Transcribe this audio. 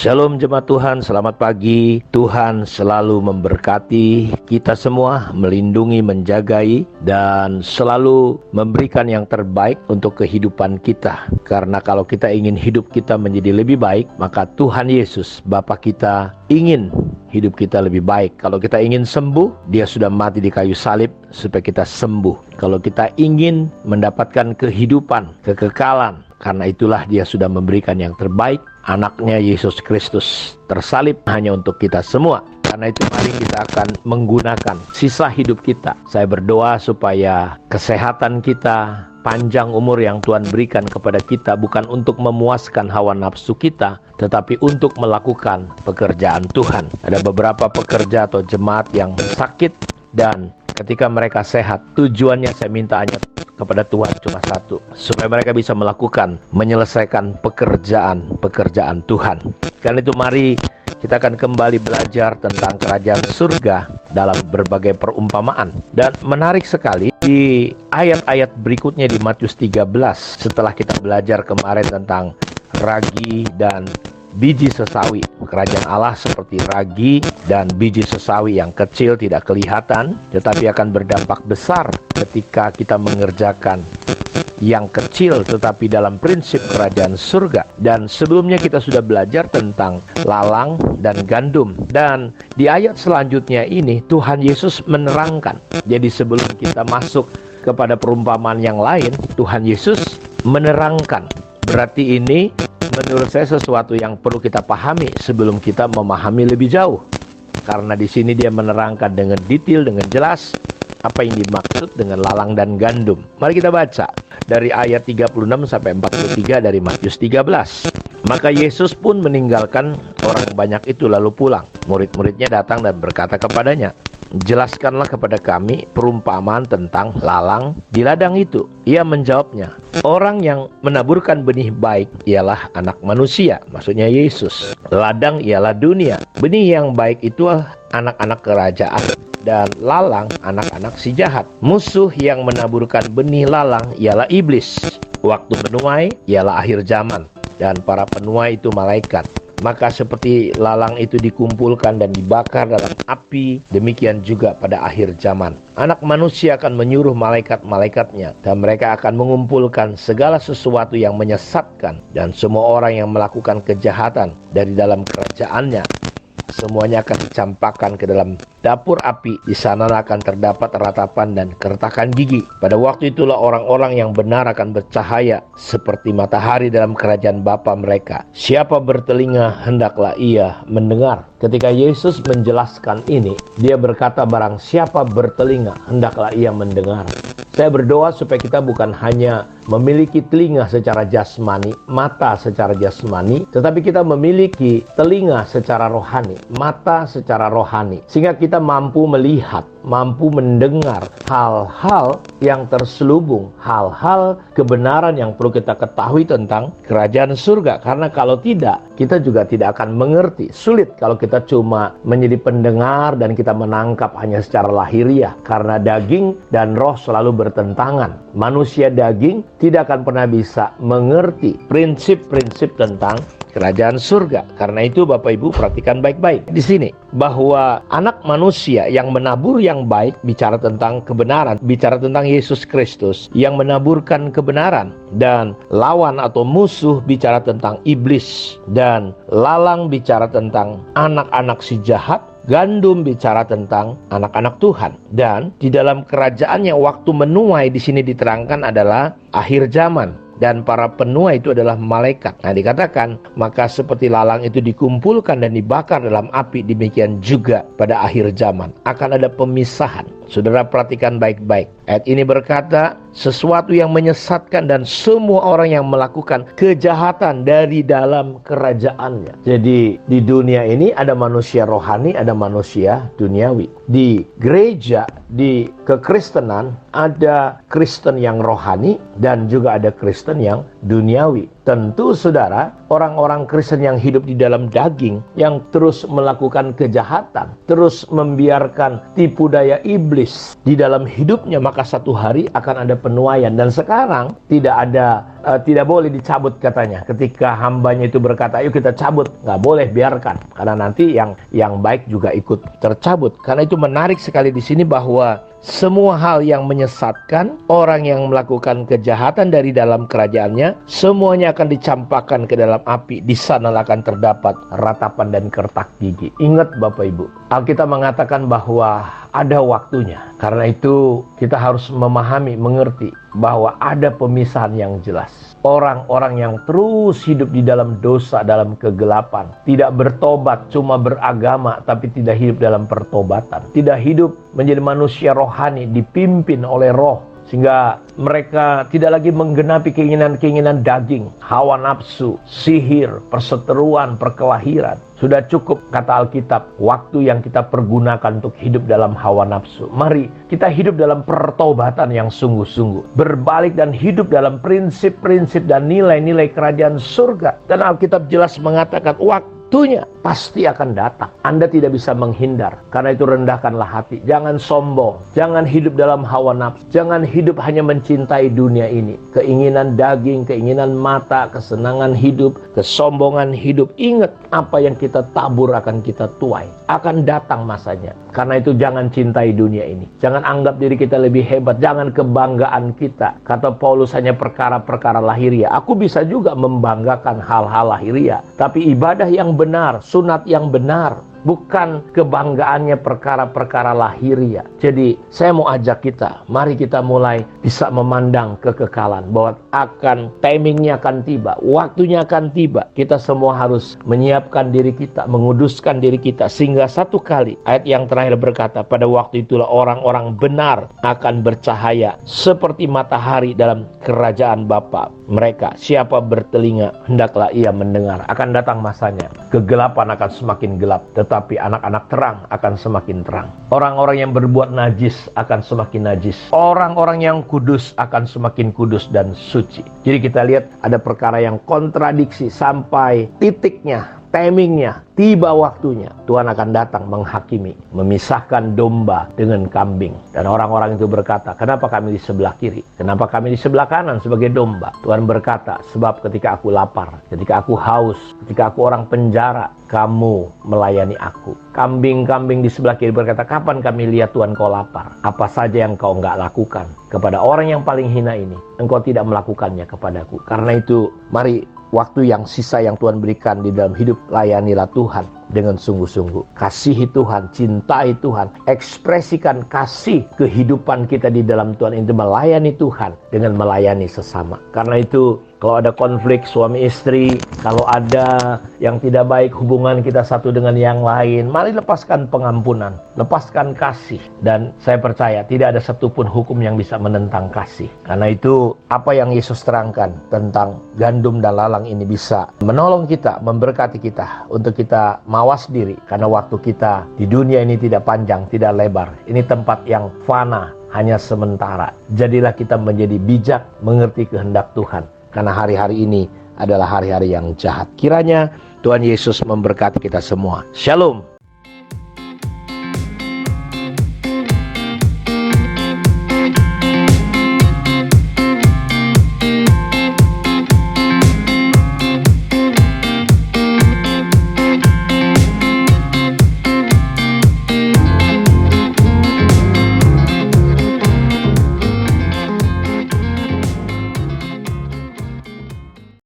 Shalom jemaat Tuhan, selamat pagi. Tuhan selalu memberkati kita semua, melindungi, menjagai, dan selalu memberikan yang terbaik untuk kehidupan kita. Karena kalau kita ingin hidup kita menjadi lebih baik, maka Tuhan Yesus, Bapa kita, ingin hidup kita lebih baik. Kalau kita ingin sembuh, Dia sudah mati di kayu salib supaya kita sembuh. Kalau kita ingin mendapatkan kehidupan, kekekalan, karena itulah Dia sudah memberikan yang terbaik, anaknya Yesus Kristus tersalib hanya untuk kita semua. Karena itu mari kita akan menggunakan sisa hidup kita. Saya berdoa supaya kesehatan kita, panjang umur yang Tuhan berikan kepada kita bukan untuk memuaskan hawa nafsu kita, tetapi untuk melakukan pekerjaan Tuhan. Ada beberapa pekerja atau jemaat yang sakit, dan ketika mereka sehat, tujuannya saya minta hanya kepada Tuhan cuma satu, supaya mereka bisa menyelesaikan pekerjaan Tuhan. Karena itu mari kita akan kembali belajar tentang kerajaan surga dalam berbagai perumpamaan. Dan menarik sekali di ayat-ayat berikutnya di Matius 13, setelah kita belajar kemarin tentang ragi dan biji sesawi. Kerajaan Allah seperti ragi dan biji sesawi yang kecil, tidak kelihatan, tetapi akan berdampak besar ketika kita mengerjakan yang kecil tetapi dalam prinsip kerajaan surga. Dan sebelumnya kita sudah belajar tentang lalang dan gandum. Dan di ayat selanjutnya ini Tuhan Yesus menerangkan. Jadi sebelum kita masuk kepada perumpamaan yang lain, Tuhan Yesus menerangkan. Berarti ini menurut saya sesuatu yang perlu kita pahami sebelum kita memahami lebih jauh. Karena di sini Dia menerangkan dengan detail, dengan jelas apa yang dimaksud dengan lalang dan gandum. Mari kita baca dari ayat 36 sampai 43 dari Matius 13. Maka Yesus pun meninggalkan orang banyak itu lalu pulang. Murid-muridnya datang dan berkata kepadanya, "Jelaskanlah kepada kami perumpamaan tentang lalang di ladang itu." Ia menjawabnya, "Orang yang menaburkan benih baik ialah anak manusia," maksudnya Yesus. "Ladang ialah dunia. Benih yang baik itu anak-anak kerajaan, dan lalang anak-anak si jahat. Musuh yang menaburkan benih lalang ialah iblis. Waktu menuai ialah akhir zaman, dan para penuai itu malaikat. Maka seperti lalang itu dikumpulkan dan dibakar dalam api, demikian juga pada akhir zaman. Anak manusia akan menyuruh malaikat-malaikatnya, dan mereka akan mengumpulkan segala sesuatu yang menyesatkan dan semua orang yang melakukan kejahatan dari dalam kerajaannya. Semuanya akan dicampakkan ke dalam dapur api. Di sana akan terdapat ratapan dan keretakan gigi. Pada waktu itulah orang-orang yang benar akan bercahaya seperti matahari dalam kerajaan Bapa mereka. Siapa bertelinga, hendaklah ia mendengar. Ketika Yesus menjelaskan ini, Dia berkata, barang siapa bertelinga, hendaklah ia mendengar. Saya berdoa supaya kita bukan hanya memiliki telinga secara jasmani, mata secara jasmani, tetapi kita memiliki telinga secara rohani, mata secara rohani, sehingga kita mampu melihat, mampu mendengar hal-hal yang terselubung, hal-hal kebenaran yang perlu kita ketahui tentang kerajaan surga. Karena kalau tidak, kita juga tidak akan mengerti. Sulit kalau kita cuma menjadi pendengar dan kita menangkap hanya secara lahiriah, karena daging dan roh selalu bertentangan. Manusia daging tidak akan pernah bisa mengerti prinsip-prinsip tentang kerajaan surga. Karena itu Bapak Ibu perhatikan baik-baik di sini, bahwa anak manusia yang menabur yang baik bicara tentang kebenaran, bicara tentang Yesus Kristus yang menaburkan kebenaran, dan lawan atau musuh bicara tentang iblis, dan lalang bicara tentang anak-anak si jahat, gandum bicara tentang anak-anak Tuhan. Dan di dalam kerajaannya waktu menuai di sini diterangkan adalah akhir zaman. Dan para penuai itu adalah malaikat. Nah, dikatakan, maka seperti lalang itu dikumpulkan dan dibakar dalam api, demikian juga pada akhir zaman akan ada pemisahan. Saudara perhatikan baik-baik. Ayat ini berkata, sesuatu yang menyesatkan dan semua orang yang melakukan kejahatan dari dalam kerajaannya. Jadi di dunia ini ada manusia rohani, ada manusia duniawi. Di gereja, di kekristenan, ada Kristen yang rohani dan juga ada Kristen yang duniawi. Tentu saudara, orang-orang Kristen yang hidup di dalam daging, yang terus melakukan kejahatan, terus membiarkan tipu daya iblis di dalam hidupnya, maka satu hari akan ada penuaian. Dan sekarang tidak boleh dicabut katanya. Ketika hambanya itu berkata, ayo kita cabut, nggak boleh, biarkan, karena nanti yang baik juga ikut tercabut. Karena itu menarik sekali di sini bahwa semua hal yang menyesatkan orang yang melakukan kejahatan dari dalam kerajaannya, semuanya akan dicampakkan ke dalam api. Di sana akan terdapat ratapan dan kertak gigi. Ingat Bapak Ibu, Alkitab mengatakan bahwa ada waktunya. Karena itu kita harus memahami, mengerti bahwa ada pemisahan yang jelas. Orang-orang yang terus hidup di dalam dosa, dalam kegelapan, tidak bertobat, cuma beragama tapi tidak hidup dalam pertobatan, tidak hidup menjadi manusia rohani dipimpin oleh roh, sehingga mereka tidak lagi menggenapi keinginan-keinginan daging, hawa nafsu, sihir, perseteruan, perkelahiran. Sudah cukup, kata Alkitab, waktu yang kita pergunakan untuk hidup dalam hawa nafsu. Mari kita hidup dalam pertobatan yang sungguh-sungguh, berbalik dan hidup dalam prinsip-prinsip dan nilai-nilai kerajaan surga. Dan Alkitab jelas mengatakan waktunya pasti akan datang. Anda tidak bisa menghindar. Karena itu rendahkanlah hati. Jangan sombong. Jangan hidup dalam hawa nafsu. Jangan hidup hanya mencintai dunia ini. Keinginan daging, keinginan mata, kesenangan hidup, kesombongan hidup. Ingat, apa yang kita tabur akan kita tuai. Akan datang masanya. Karena itu jangan cintai dunia ini. Jangan anggap diri kita lebih hebat. Jangan kebanggaan kita. Kata Paulus, hanya perkara-perkara lahiriah. Aku bisa juga membanggakan hal-hal lahiriah. Tapi ibadah yang benar, sunat yang benar, bukan kebanggaannya perkara-perkara lahiriah. Jadi saya mau ajak kita, mari kita mulai bisa memandang kekekalan, bahwa timingnya akan tiba, waktunya akan tiba. Kita semua harus menyiapkan diri kita, menguduskan diri kita, sehingga satu kali ayat yang terakhir berkata, pada waktu itulah orang-orang benar akan bercahaya seperti matahari dalam kerajaan Bapa mereka. Siapa bertelinga, hendaklah ia mendengar. Akan datang masanya, kegelapan akan semakin gelap, tetapi anak-anak terang akan semakin terang. Orang-orang yang berbuat najis akan semakin najis. Orang-orang yang kudus akan semakin kudus dan suci. Jadi kita lihat ada perkara yang kontradiksi sampai titiknya, timingnya, tiba waktunya. Tuhan akan datang menghakimi, memisahkan domba dengan kambing. Dan orang-orang itu berkata, kenapa kami di sebelah kiri? Kenapa kami di sebelah kanan sebagai domba? Tuhan berkata, sebab ketika aku lapar, ketika aku haus, ketika aku orang penjara, kamu melayani aku. Kambing-kambing di sebelah kiri berkata, kapan kami lihat Tuhan kau lapar? Apa saja yang kau enggak lakukan kepada orang yang paling hina ini, engkau tidak melakukannya kepadaku. Karena itu, mari waktu yang sisa yang Tuhan berikan di dalam hidup, layanilah Tuhan dengan sungguh-sungguh. Kasihi Tuhan, cintai Tuhan, ekspresikan kasih kehidupan kita di dalam Tuhan, itu melayani Tuhan dengan melayani sesama. Karena itu, kalau ada konflik suami istri, kalau ada yang tidak baik hubungan kita satu dengan yang lain, mari lepaskan pengampunan, lepaskan kasih. Dan saya percaya tidak ada satupun hukum yang bisa menentang kasih. Karena itu apa yang Yesus terangkan tentang gandum dan lalang ini bisa menolong kita, memberkati kita untuk kita mawas diri. Karena waktu kita di dunia ini tidak panjang, tidak lebar. Ini tempat yang fana, hanya sementara. Jadilah kita menjadi bijak, mengerti kehendak Tuhan. Karena hari-hari ini adalah hari-hari yang jahat. Kiranya Tuhan Yesus memberkati kita semua. Shalom.